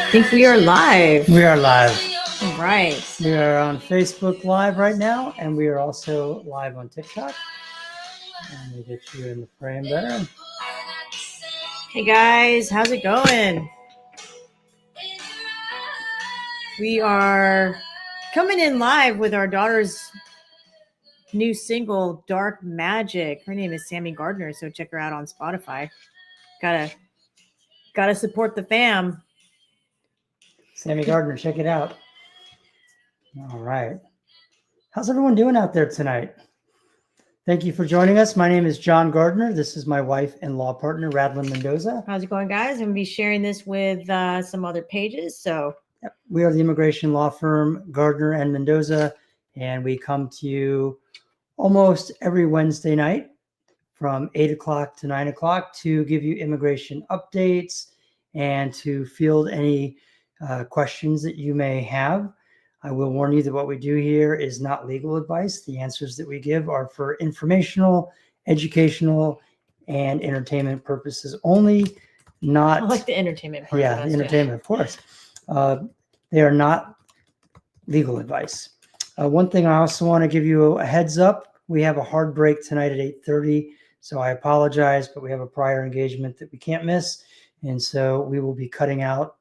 I think we are live. We are live. All right. We are on Facebook Live right now, and we are also live on TikTok. Let me get you in the frame better. Hey guys, how's it going? We are coming in live with our daughter's new single, Dark Magic. Her name is Sammy Gardner, so check her out on Spotify. Gotta support the fam. Sammy Gardner, check it out. All right. How's everyone doing out there tonight? Thank you for joining us. My name is John Gardner. This is my wife and law partner, Radlin Mendoza. How's it going, guys? I'm going to be sharing this with some other pages. So we are the immigration law firm, Gardner and Mendoza, and we come to you almost every Wednesday night from 8 o'clock to 9 o'clock to give you immigration updates and to field any questions that you may have. I will warn you that what we do here is not legal advice. The answers that we give are for informational, educational, and entertainment purposes only, not... I like the entertainment part. Yeah, the entertainment, of course. They are not legal advice. One thing I also want to give you a heads up. We have a hard break tonight at 8:30, so I apologize, but we have a prior engagement that we can't miss, and so we will be cutting out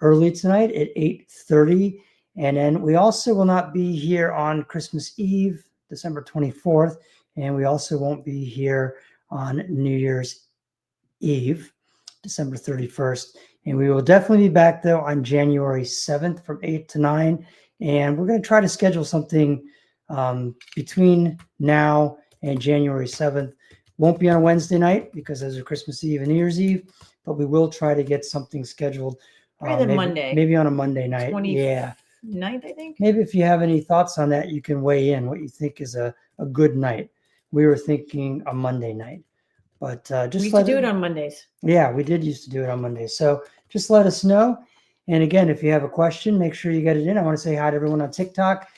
early tonight at 8:30. And then we also will not be here on Christmas Eve, December 24th, and we also won't be here on New Year's Eve, December 31st. And we will definitely be back, though, on January 7th from 8 to 9. And we're going to try to schedule something between now and January 7th. Won't be on a Wednesday night because those are Christmas Eve and New Year's Eve, but we will try to get something scheduled. Maybe on a Monday night. 29th, I think. Maybe if you have any thoughts on that, you can weigh in what you think is a good night. We were thinking a Monday night, but just we used to do it on Mondays. Yeah, we did used to do it on Mondays. So just let us know. And again, if you have a question, make sure you get it in. I want to say hi to everyone on TikTok.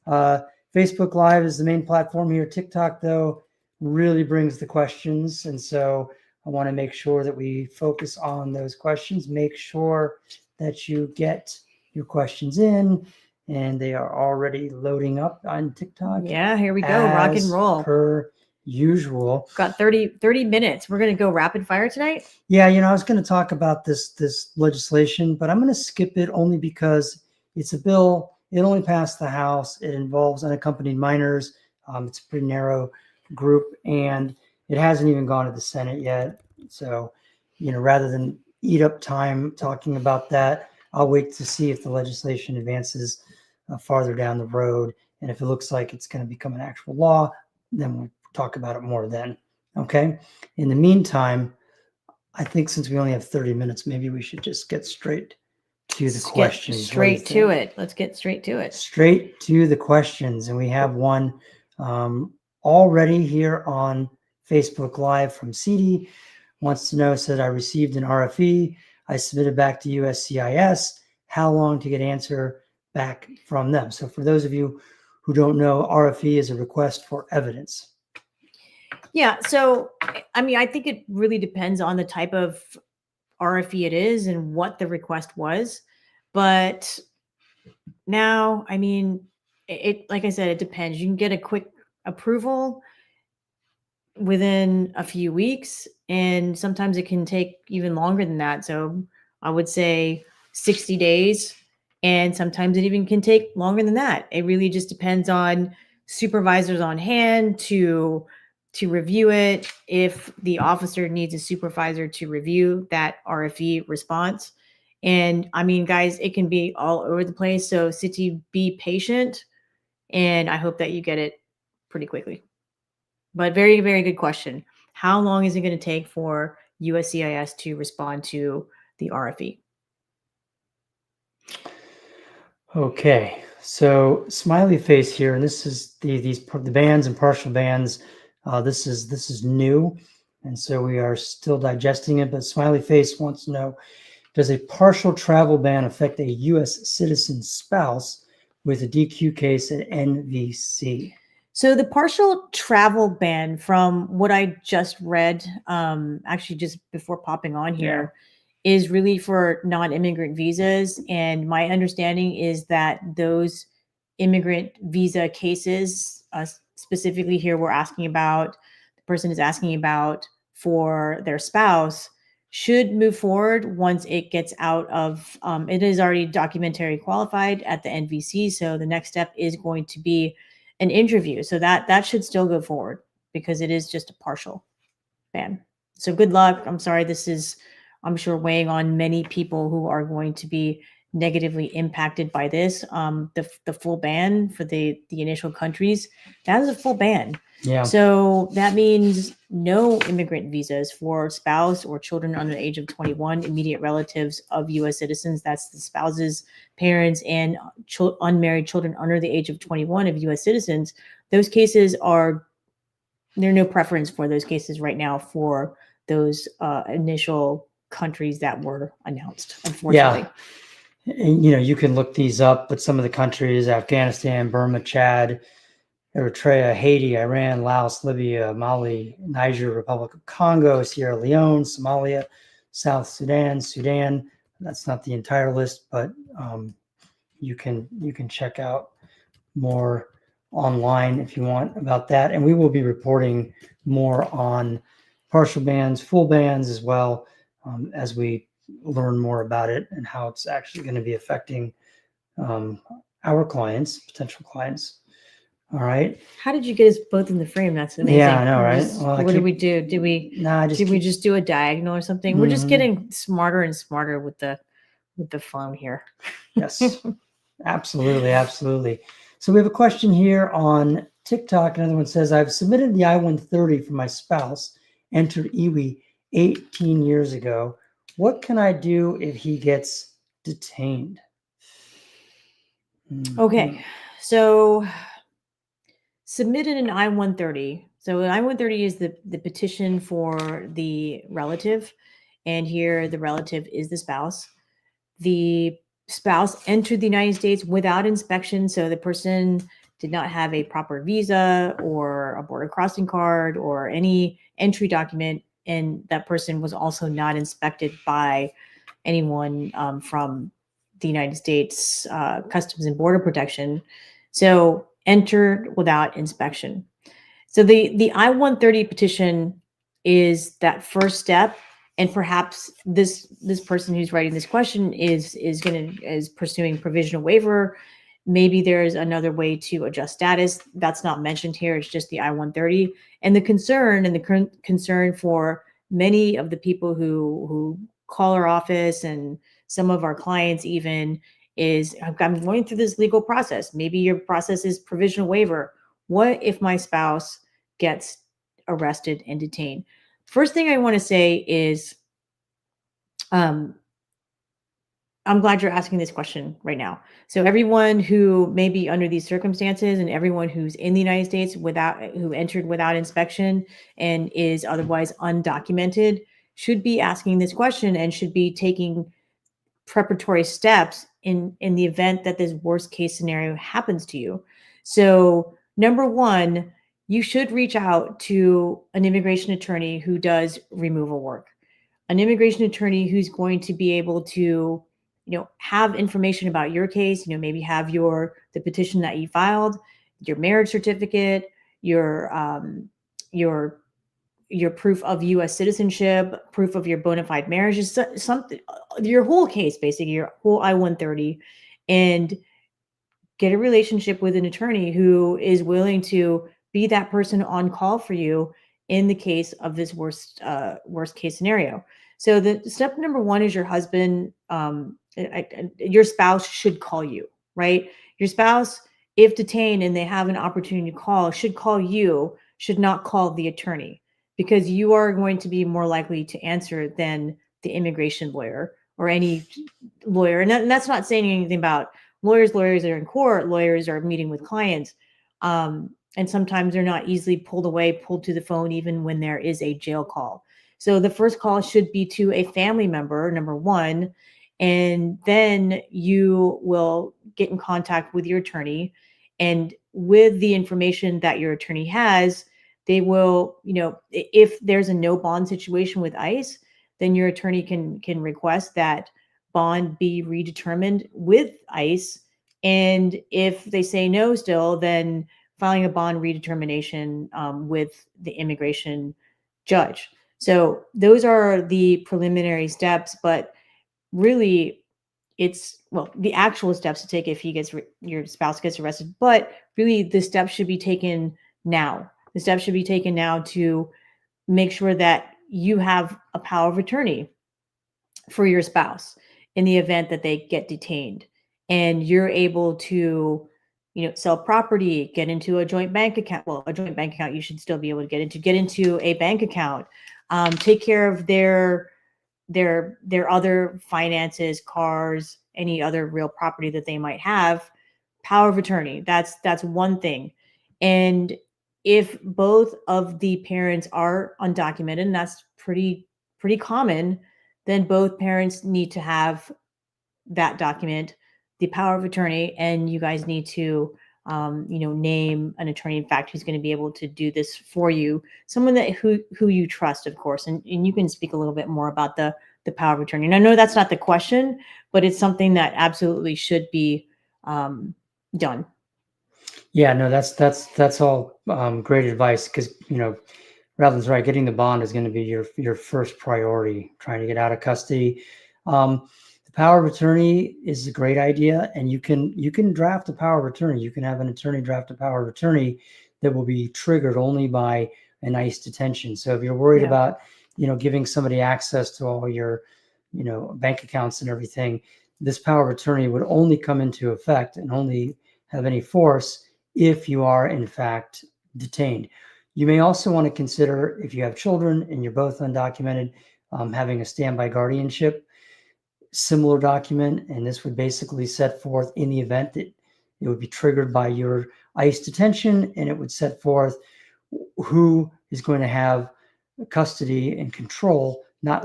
Facebook Live is the main platform here. TikTok, though, really brings the questions. And so I want to make sure that we focus on those questions. Make sure that you get your questions in, and they are already loading up on TikTok. Yeah, here we go. Rock and roll. Per usual. Got 30 minutes. We're going to go rapid fire tonight. Yeah, I was going to talk about this legislation, but I'm going to skip it only because it's a bill. It only passed the House. It involves unaccompanied minors. It's a pretty narrow group, and it hasn't even gone to the Senate yet. So, rather than eat up time talking about that, I'll wait to see if the legislation advances farther down the road. And if it looks like it's going to become an actual law, then we'll talk about it more then. Okay. In the meantime, I think since we only have 30 minutes, maybe we should just get straight to the questions. Straight to it. Let's get straight to it. Straight to the questions. And we have one already here on Facebook Live from CD. Wants to know, said, I received an RFE. I submitted back to USCIS. How long to get answer back from them? So for those of you who don't know, RFE is a request for evidence. Yeah. So, I think it really depends on the type of RFE it is and what the request was. But now, it like I said, it depends. You can get a quick approval within a few weeks, and sometimes it can take even longer than that. So I would say 60 days, and sometimes it even can take longer than that. It really just depends on supervisors on hand to review it. If the officer needs a supervisor to review that RFE response. And guys, it can be all over the place. So City, be patient, and I hope that you get it pretty quickly. But very, very good question. How long is it going to take for USCIS to respond to the RFE? Okay, so smiley face here, and this is the bans and partial bans. This is new, and so we are still digesting it. But smiley face wants to know: does a partial travel ban affect a U.S. citizen spouse with a DQ case at NVC? So the partial travel ban, from what I just read, actually just before popping on here, is really for non-immigrant visas. And my understanding is that those immigrant visa cases, specifically here, the person is asking about for their spouse, should move forward once it gets out of, it is already documentary qualified at the NVC. So the next step is going to be an interview. So that should still go forward because it is just a partial ban. So good luck. I'm sorry. This is, I'm sure, weighing on many people who are going to be negatively impacted by this. The full ban for the initial countries, that is a full ban. Yeah. So that means no immigrant visas for spouse or children under the age of 21, immediate relatives of U.S. citizens. That's the spouses, parents, and unmarried children under the age of 21 of U.S. citizens. Those cases are, there's no preference for those cases right now for those initial countries that were announced, unfortunately. Yeah. And, you can look these up, but some of the countries: Afghanistan, Burma, Chad, Eritrea, Haiti, Iran, Laos, Libya, Mali, Niger, Republic of Congo, Sierra Leone, Somalia, South Sudan, Sudan. That's not the entire list, but you can check out more online if you want about that. And we will be reporting more on partial bans, full bans as well, as we learn more about it and how it's actually going to be affecting our clients, potential clients. All right. How did you get us both in the frame? That's amazing. Yeah, I know, right? Well, what did we do? Did we just do a diagonal or something? We're just getting smarter and smarter with the phone here. Yes, absolutely, absolutely. So we have a question here on TikTok. Another one says, I've submitted the I-130 for my spouse, entered iwi 18 years ago. What can I do if he gets detained? Okay, so submitted an I-130. So an I-130 is the petition for the relative, and here the relative is the spouse. The spouse entered the United States without inspection, so the person did not have a proper visa or a border crossing card or any entry document, and that person was also not inspected by anyone from the United States Customs and Border Protection. So entered without inspection. So the I-130 petition is that first step, and perhaps this person who's writing this question is pursuing provisional waiver. Maybe there's another way to adjust status that's not mentioned here. It's just the I-130, and the concern for many of the people who call our office and some of our clients even is, I'm going through this legal process. Maybe your process is provisional waiver. What if my spouse gets arrested and detained? First thing I want to say is, I'm glad you're asking this question right now. So everyone who may be under these circumstances and everyone who's in the United States who entered without inspection and is otherwise undocumented should be asking this question and should be taking preparatory steps in the event that this worst case scenario happens to you. So number one, you should reach out to an immigration attorney who does removal work, an immigration attorney who's going to be able to, have information about your case, maybe have the petition that you filed, your marriage certificate, your proof of U.S. citizenship, proof of your bona fide marriage, is something, your whole case, basically your whole I-130, and get a relationship with an attorney who is willing to be that person on call for you in the case of this worst case scenario. So the step number one is your husband, your spouse should call you, right? Your spouse, if detained and they have an opportunity to call, should call you, should not call the attorney, because you are going to be more likely to answer than the immigration lawyer or any lawyer. And that's not saying anything about lawyers. Lawyers are in court. Lawyers are meeting with clients. And sometimes they're not easily pulled to the phone, even when there is a jail call. So the first call should be to a family member, number one, and then you will get in contact with your attorney. And with the information that your attorney has, they will, if there's a no bond situation with ICE, then your attorney can request that bond be redetermined with ICE. And if they say no still, then filing a bond redetermination with the immigration judge. So those are the preliminary steps, but really it's, well, the actual steps to take if your spouse gets arrested, but really the steps should be taken now. The steps should be taken now to make sure that you have a power of attorney for your spouse in the event that they get detained, and you're able to, sell property, get into a joint bank account. Well, a joint bank account you should still be able to get into a bank account, take care of their other finances, cars, any other real property that they might have. Power of attorney, that's one thing. And if both of the parents are undocumented, and that's pretty common, then both parents need to have that document, the power of attorney, and you guys need to name an attorney, in fact, who's going to be able to do this for you, someone that who you trust, of course. And you can speak a little bit more about the power of attorney. And I know that's not the question, but it's something that absolutely should be done. Yeah, no, that's all great advice, because Radlin's right. Getting the bond is going to be your first priority. Trying to get out of custody. The power of attorney is a great idea, and you can draft a power of attorney. You can have an attorney draft a power of attorney that will be triggered only by an ICE detention. So if you're worried about giving somebody access to all your bank accounts and everything, this power of attorney would only come into effect and only have any force if you are in fact detained. You may also want to consider, if you have children and you're both undocumented, having a standby guardianship, similar document. And this would basically set forth, in the event that it would be triggered by your ICE detention, and it would set forth who is going to have custody and control, not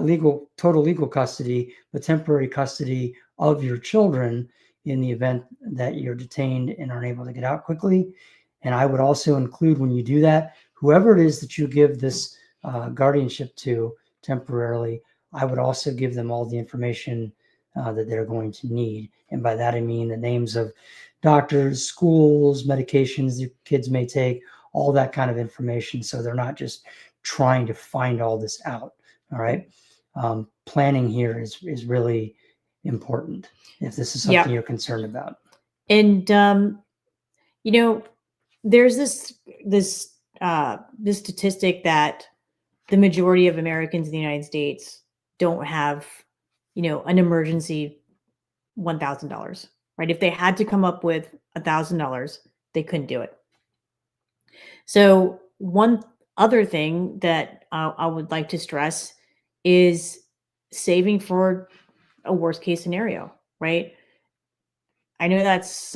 total legal custody, but temporary custody of your children in the event that you're detained and aren't able to get out quickly. And I would also include, when you do that, whoever it is that you give this guardianship to temporarily, I would also give them all the information that they're going to need. And by that, I mean the names of doctors, schools, medications the kids may take, all that kind of information. So they're not just trying to find all this out. All right. Planning here is really important if this is something you're concerned about. And, there's this statistic that the majority of Americans in the United States don't have, an emergency $1,000, right? If they had to come up with $1,000, they couldn't do it. So one other thing that I would like to stress is saving for a worst case scenario, right? I know that's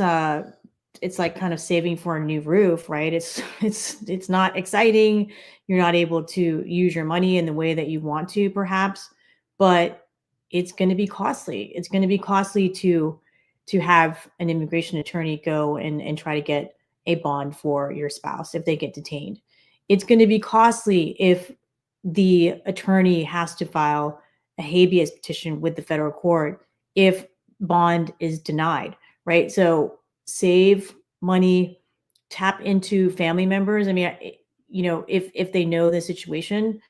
it's like kind of saving for a new roof, right? It's not exciting. You're not able to use your money in the way that you want to, perhaps, but it's going to be costly. It's going to be costly to have an immigration attorney go and try to get a bond for your spouse if they get detained. It's going to be costly if the attorney has to file a habeas petition with the federal court if bond is denied, right? So save money, tap into family members. I mean, if they know the situation,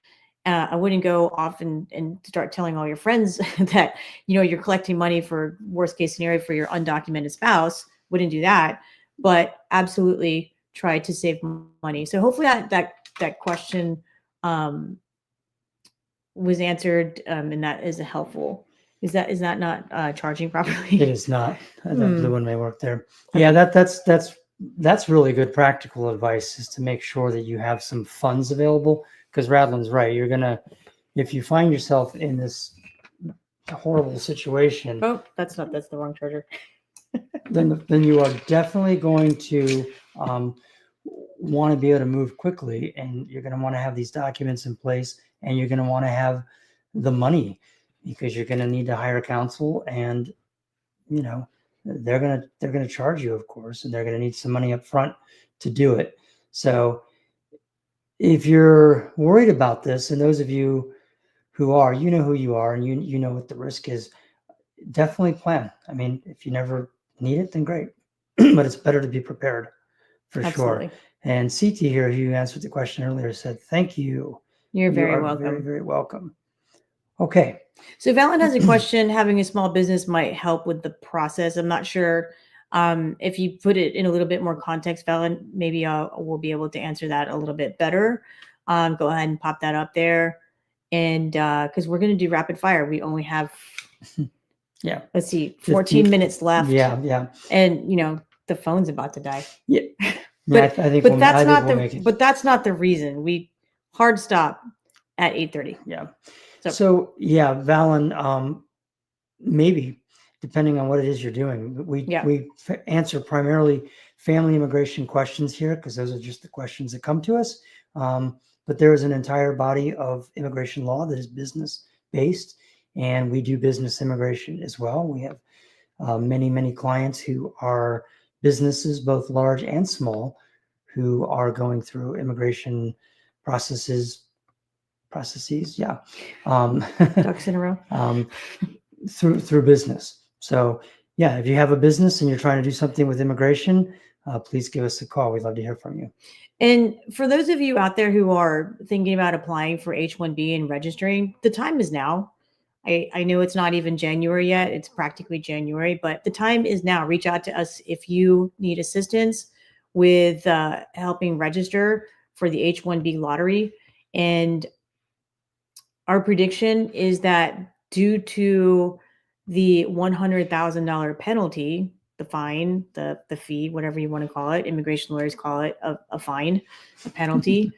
I wouldn't go off and start telling all your friends that, you're collecting money for worst case scenario for your undocumented spouse. Wouldn't do that, but absolutely try to save money. So hopefully that question was answered, and that is helpful. Is that not charging properly? It is not. That blue one may work there. Yeah, that's really good practical advice, is to make sure that you have some funds available. Because Radlin's right. You're gonna, if you find yourself in this horrible situation, Oh, that's the wrong charger. then you are definitely going to want to be able to move quickly, and you're going to want to have these documents in place, and you're going to want to have the money, because you're going to need to hire counsel, and they're going to charge you, of course, and they're going to need some money up front to do it. So if you're worried about this, and those of you who are, you know who you are, and you know what the risk is. Definitely plan. I mean, if you never need it, then great. But it's better to be prepared for sure. Absolutely. And CT here, who answered the question earlier, said, "Thank you. You're You very are welcome. very, very welcome." Okay. So Valen has a question. Having a small business might help with the process. I'm not sure if you put it in a little bit more context, Valen, maybe we'll be able to answer that a little bit better. Go ahead and pop that up there. And because we're going to do rapid fire, we only have, Yeah. let's see, 14 minutes left. Yeah. And, the phone's about to die. Yeah. But, I think but we'll, that's I think not we'll the make it. but that's not the reason. We hard stop at 8:30. Yeah. So- So yeah, Valen, maybe depending on what it is you're doing, we answer primarily family immigration questions here because those are just the questions that come to us. But there is an entire body of immigration law that is business based, and we do business immigration as well. We have many clients who are businesses, both large and small, who are going through immigration processes. Yeah. Ducks in a row. Through business. So yeah, if you have a business and you're trying to do something with immigration, please give us a call. We'd love to hear from you. And for those of you out there who are thinking about applying for H-1B and registering, the time is now. I know it's not even January yet. It's practically January, but the time is now. Reach out to us if you need assistance with helping register for the H-1B lottery. And our prediction is that due to the $100,000 penalty, the fine, the fee, whatever you want to call it, immigration lawyers call it a fine, a penalty.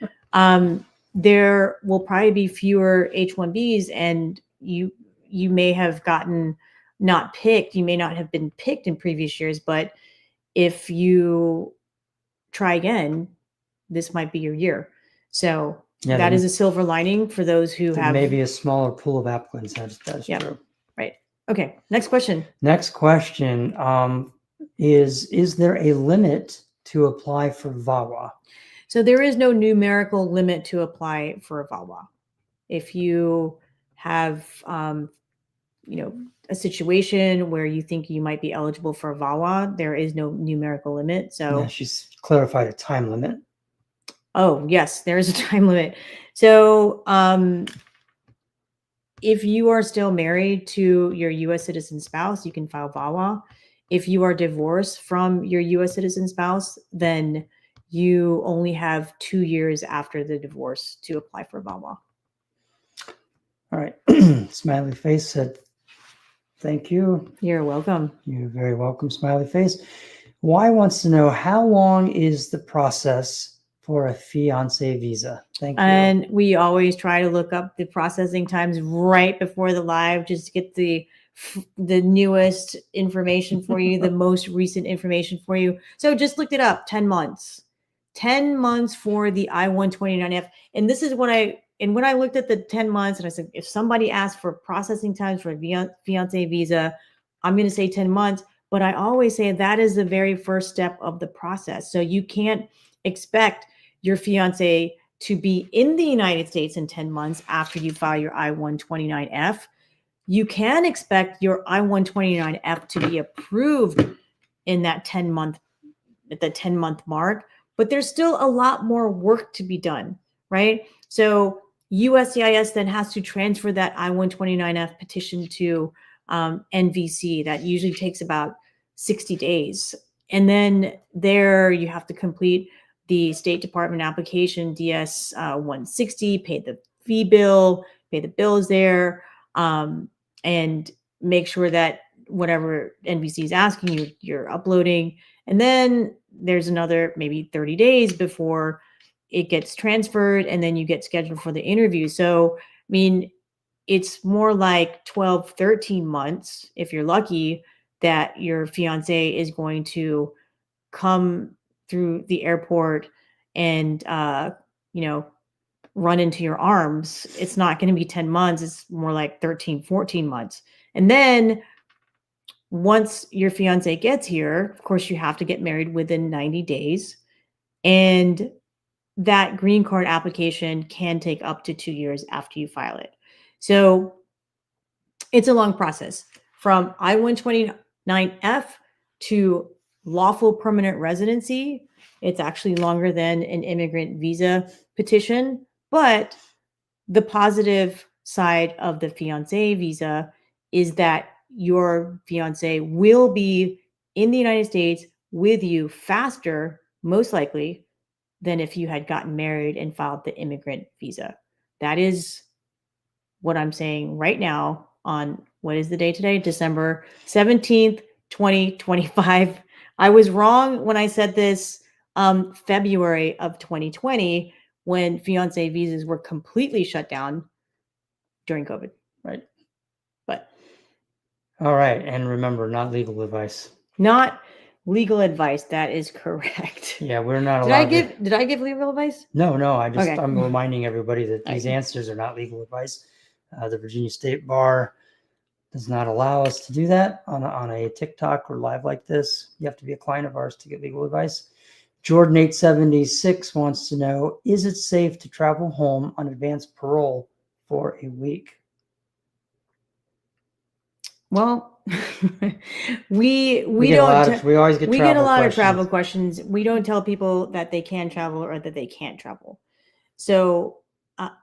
There will probably be fewer H-1Bs, and you may have gotten not picked. You may not have been picked in previous years, but if you try again, this might be your year. So that is a silver lining for those who have maybe a smaller pool of applicants. That's true. Right. Okay. Next question. Next question is there a limit to apply for VAWA? So there is no numerical limit to apply for a VAWA. If you have, a situation where you think you might be eligible for a VAWA, there is no numerical limit. So yeah, she's clarified a time limit. Oh, yes, there is a time limit. So if you are still married to your U.S. citizen spouse, you can file VAWA. If you are divorced from your U.S. citizen spouse, then you only have 2 years after the divorce to apply for VAWA. All right. Smiley face said, "Thank you." You're welcome. You're very welcome, Smiley face. Y wants to know, how long is the process for a fiance visa? Thank you. And we always try to look up the processing times right before the live, just to get the newest information for you, the most recent information for you. So just looked it up, 10 months. 10 months for the I-129F. And this is when I looked at the 10 months and I said, if somebody asked for processing times for a fiance visa, I'm going to say 10 months. But I always say that is the very first step of the process. So you can't expect your fiance to be in the United States in 10 months after you file your I-129F. You can expect your I-129F to be approved in that 10-month mark, but there's still a lot more work to be done, right? So USCIS then has to transfer that I-129F petition to NVC. That usually takes about 60 days. And then there you have to complete the State Department application, DS 160, pay the fee bill, pay the bills there, and make sure that whatever NVC is asking you, you're uploading. And then there's another maybe 30 days before it gets transferred, and then you get scheduled for the interview. So, I mean, it's more like 12, 13 months, if you're lucky, that your fiance is going to come through the airport and, run into your arms. It's not going to be 10 months. It's more like 13, 14 months. And then once your fiance gets here, of course, you have to get married within 90 days. And that green card application can take up to 2 years after you file it. So it's a long process from I-129F to lawful permanent residency. It's actually longer than an immigrant visa petition, but the positive side of the fiancé visa is that your fiancé will be in the United States with you faster, most likely, than if you had gotten married and filed the immigrant visa. That is what I'm saying right now on what is the day today? December 17th, 2025. I was wrong when I said this February of 2020 when fiance visas were completely shut down during COVID. Right. But All right. And remember, not legal advice. not legal advice. That is correct. Yeah, we're not Did allowed did I give legal advice? No, Okay. I'm reminding everybody that these Right. answers are not legal advice. The Virginia State Bar does not allow us to do that on a TikTok or live like this. You have to be a client of ours to get legal advice. Jordan 876 wants to know, is it safe to travel home on advanced parole for a week? Well, we get a lot don't of we always get we get a travel lot of travel questions. questions. We don't tell people that they can travel or that they can't travel. So,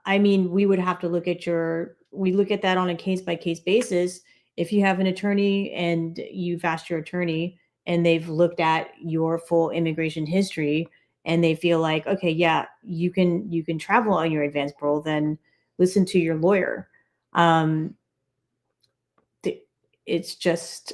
I mean, we would have to we look at that on a case by case basis. If you have an attorney and you've asked your attorney and they've looked at your full immigration history and they feel like, okay, yeah, you can travel on your advanced parole, then listen to your lawyer. Um, it's just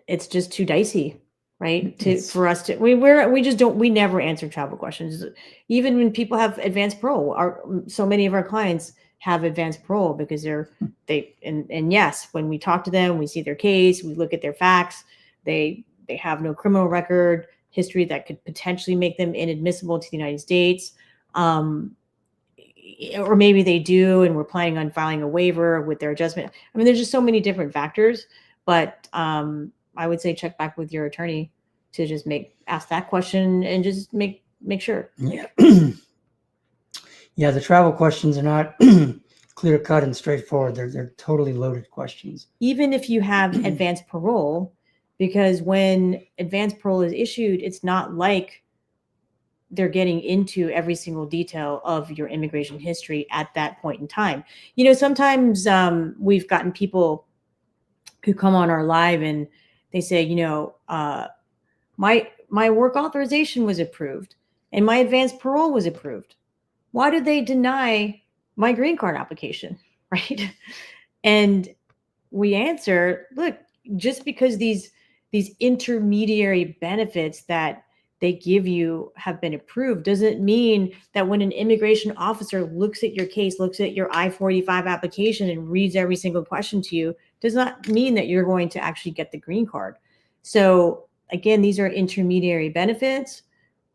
too dicey, right? For us to we never answer travel questions. Even when people have advanced parole, so many of our clients have advanced parole because and yes, when we talk to them, we see their case, we look at their facts, they have no criminal record history that could potentially make them inadmissible to the United States. Or maybe they do, and we're planning on filing a waiver with their adjustment. I mean, there's just so many different factors, but I would say check back with your attorney to just ask that question and just make sure. Yeah. Yeah, the travel questions are not clear cut and straightforward. They're totally loaded questions. Even if you have advanced parole, because when advanced parole is issued, it's not like they're getting into every single detail of your immigration history at that point in time. You know, sometimes we've gotten people who come on our live and they say, you know, my work authorization was approved and my advanced parole was approved. Why did they deny my green card application? Right. And we answer, look, just because these intermediary benefits that they give you have been approved doesn't mean that when an immigration officer looks at your case, looks at your I-45 application and reads every single question to you, does not mean that you're going to actually get the green card. So again, these are intermediary benefits.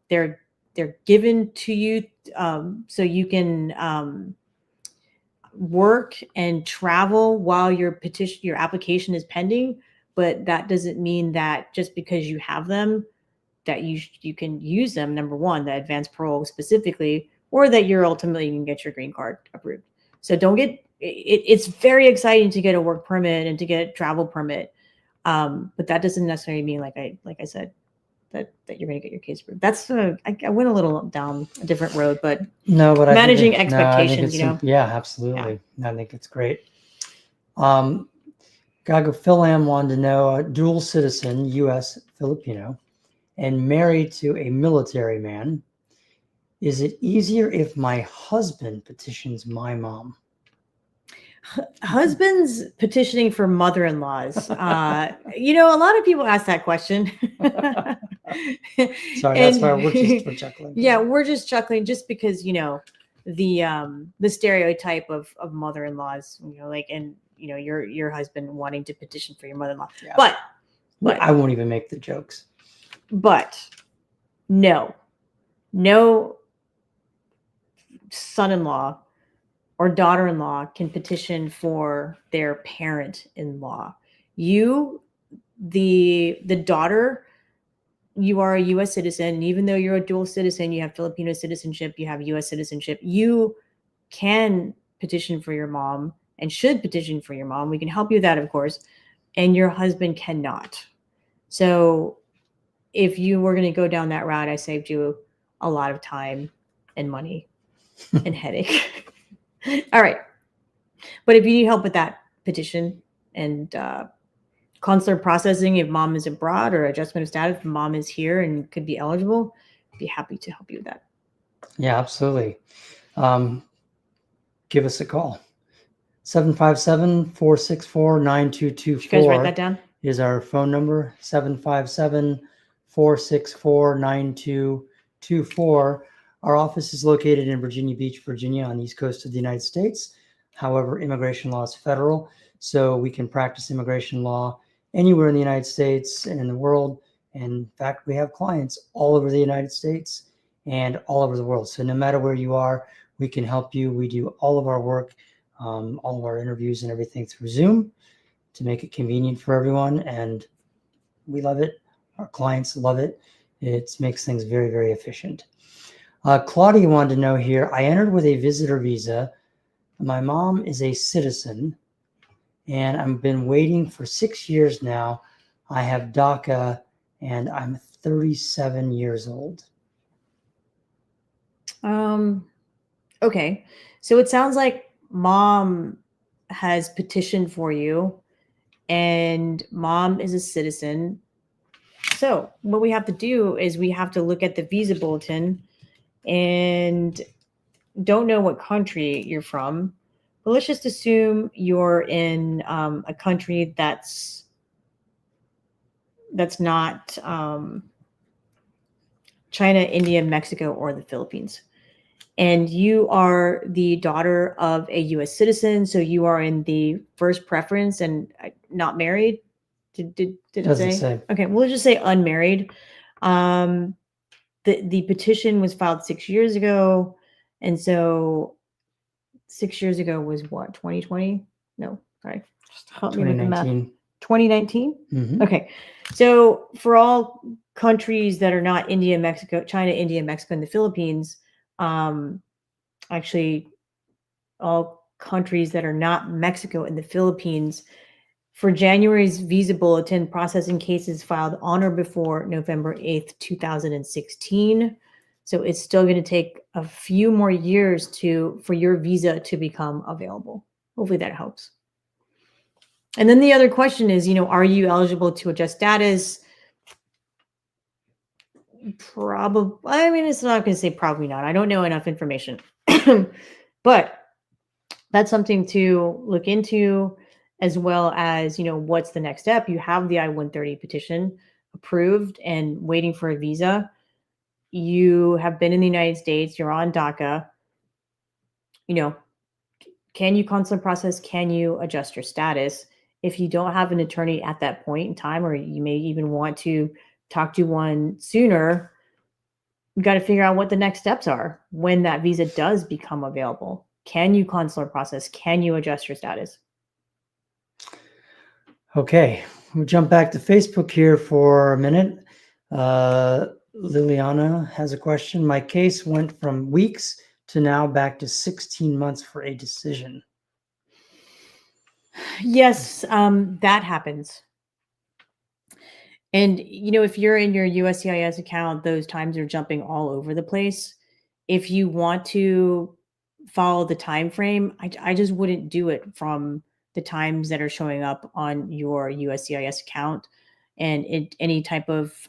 They're given to you so you can work and travel while your application is pending, but that doesn't mean that just because you have them that you can use them, number one, the advanced parole specifically, or that you're ultimately going to get your green card approved. So don't get it's very exciting to get a work permit and to get a travel permit, but that doesn't necessarily mean, like I said, that you're going to get your case approved. That's I went a little down a different road, but no, but managing expectations, you know. Yeah, absolutely. Yeah. I think it's great. Gago Philam wanted to know, dual citizen, U.S. Filipino, and married to a military man. Is it easier if my husband petitions my mom? Husbands petitioning for mother-in-laws. You know, a lot of people ask that question. Sorry, that's why we're chuckling. Yeah, we're just chuckling just because, you know, the stereotype of mother-in-laws, you know, like, and you know, your husband wanting to petition for your mother-in-law. Yeah. But I won't even make the jokes. But no son-in-law or daughter-in-law can petition for their parent-in-law. You, the daughter, you are a U.S. citizen. And even though you're a dual citizen, you have Filipino citizenship, you have U.S. citizenship, you can petition for your mom and should petition for your mom. We can help you with that, of course, and your husband cannot. So if you were going to go down that route, I saved you a lot of time and money and headache. All right. But if you need help with that petition and consular processing, if mom is abroad, or adjustment of status, if mom is here and could be eligible, I'd be happy to help you with that. Yeah, absolutely. Give us a call. 757-464-9224. Did you guys write that down? Is our phone number. 757-464-9224. Our office is located in Virginia Beach, Virginia, on the east coast of the United States. However, immigration law is federal, so we can practice immigration law anywhere in the United States and in the world. And in fact, we have clients all over the United States and all over the world. So no matter where you are, we can help you. We do all of our work, all of our interviews and everything through Zoom to make it convenient for everyone. And we love it. Our clients love it. It makes things very, very efficient. Claudia wanted to know here, I entered with a visitor visa. My mom is a citizen, and I've been waiting for 6 years now. I have DACA, and I'm 37 years old. Okay. So it sounds like mom has petitioned for you, and mom is a citizen. So what we have to do is we have to look at the visa bulletin, and don't know what country you're from, but let's just assume you're in a country that's not China, India, Mexico, or the Philippines. And you are the daughter of a U.S. citizen, so you are in the first preference and not married. Did it Doesn't say? say. Okay, we'll just say unmarried. The petition was filed 6 years ago, and so 6 years ago was what, 2020? No, sorry, just help me with the math. 2019. Mm-hmm. Okay, so for all countries that are not India, Mexico, China, India, Mexico, and the Philippines, actually all countries that are not Mexico and the Philippines, for January's visa bulletin, processing cases filed on or before November 8th, 2016. So it's still going to take a few more years for your visa to become available. Hopefully that helps. And then the other question is, are you eligible to adjust status? Probably. I mean, it's not going to say probably not. I don't know enough information. But that's something to look into, as well as, what's the next step? You have the I-130 petition approved and waiting for a visa. You have been in the United States. You're on DACA. Can you consular process? Can you adjust your status? If you don't have an attorney at that point in time, or you may even want to talk to one sooner, you got to figure out what the next steps are when that visa does become available. Can you consular process? Can you adjust your status? Okay, we'll jump back to Facebook here for a minute. Liliana has a question. My case went from weeks to now back to 16 months for a decision. Yes, that happens. And, if you're in your USCIS account, those times are jumping all over the place. If you want to follow the time frame, I just wouldn't do it from the times that are showing up on your USCIS account and any type of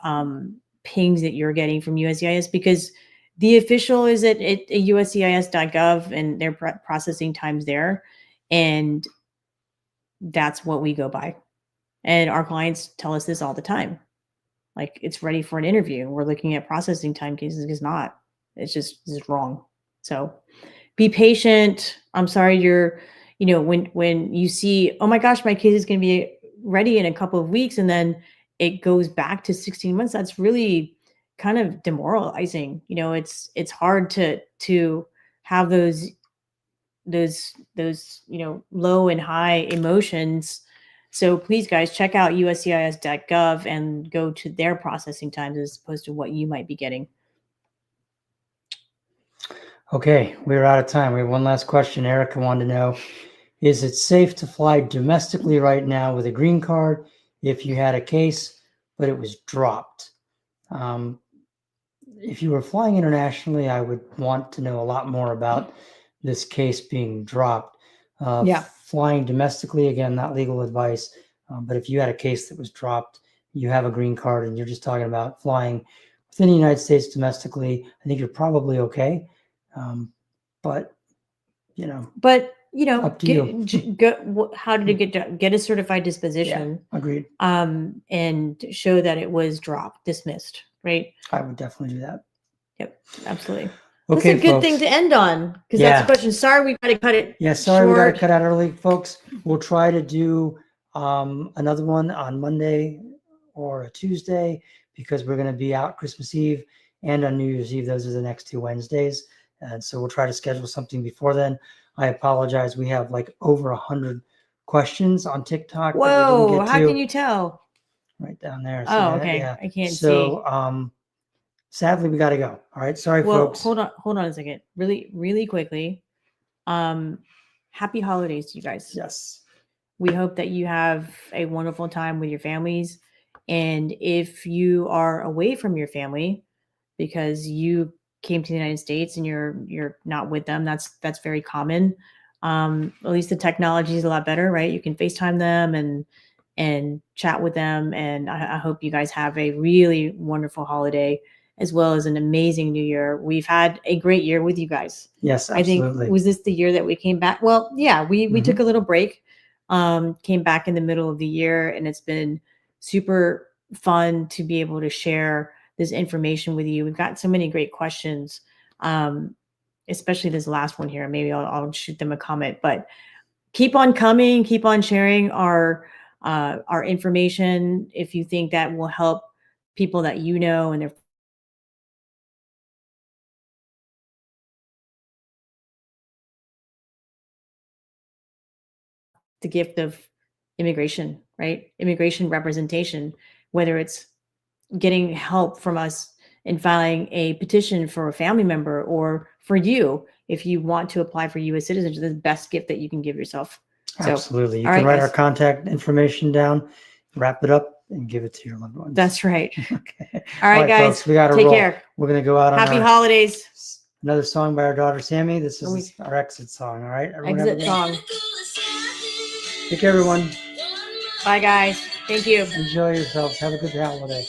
pings that you're getting from USCIS, because the official is at uscis.gov and they're processing times there, and that's what we go by. And our clients tell us this all the time. Like, it's ready for an interview. We're looking at processing time cases. It's not. It's just wrong. So be patient. I'm sorry when you see, oh my gosh, my case is going to be ready in a couple of weeks, and then it goes back to 16 months. That's really kind of demoralizing. It's hard to have those low and high emotions. So please, guys, check out uscis.gov and go to their processing times as opposed to what you might be getting. Okay, we're out of time. We have one last question. Erica wanted to know, Is it safe to fly domestically right now with a green card if you had a case, but it was dropped? If you were flying internationally, I would want to know a lot more about this case being dropped. Yeah. Flying domestically, again, not legal advice, but if you had a case that was dropped, you have a green card, and you're just talking about flying within the United States domestically, I think you're probably okay. But, you know, But you know, up to you. how did it get done? Get a certified disposition, Agreed. and show that it was dropped, dismissed, right? I would definitely do that. Yep, absolutely. Okay, That's a good folks. thing to end on, because Yeah. that's the question. Sorry, we got to cut it. Yeah, sorry, we got to short. cut out early, folks. We'll try to do another one on Monday or a Tuesday, because we're going to be out Christmas Eve and on New Year's Eve. Those are the next 2 Wednesdays. And so we'll try to schedule something before then. I apologize. We have like over 100 questions on TikTok. That we Whoa, didn't get how to. can you tell? Right down there. Oh, yeah, okay. Yeah. I can't see. So sadly, we got to go. All right. Sorry, Well, folks. hold on a second. Really quickly. Happy holidays to you guys. Yes. We hope that you have a wonderful time with your families. And if you are away from your family because you came to the United States and you're not with them, that's very common. At least the technology is a lot better, right? You can FaceTime them and chat with them. And I hope you guys have a really wonderful holiday as well as an amazing new year. We've had a great year with you guys. Yes, I absolutely. think, was this the year that we came back? Well, yeah, we took a little break, came back in the middle of the year, and it's been super fun to be able to share this information with you. We've got so many great questions, especially this last one here. Maybe I'll shoot them a comment, but keep on coming, keep on sharing our information if you think that will help people that you know and their the gift of immigration, right? Immigration representation, whether it's getting help from us in filing a petition for a family member, or for you, if you want to apply for U.S. citizenship, the best gift that you can give yourself. So, absolutely. You all can right, write our guys. contact information down, wrap it up, and give it to your loved ones. That's right. Okay. All right, guys. Folks, we got to Take roll. care. We're going to go out on Happy holidays. another song by our daughter, Sammy. This is our exit song. All right. Everyone Exit song. Take care, everyone. Bye, guys. Thank you. Enjoy yourselves. Have a good holiday.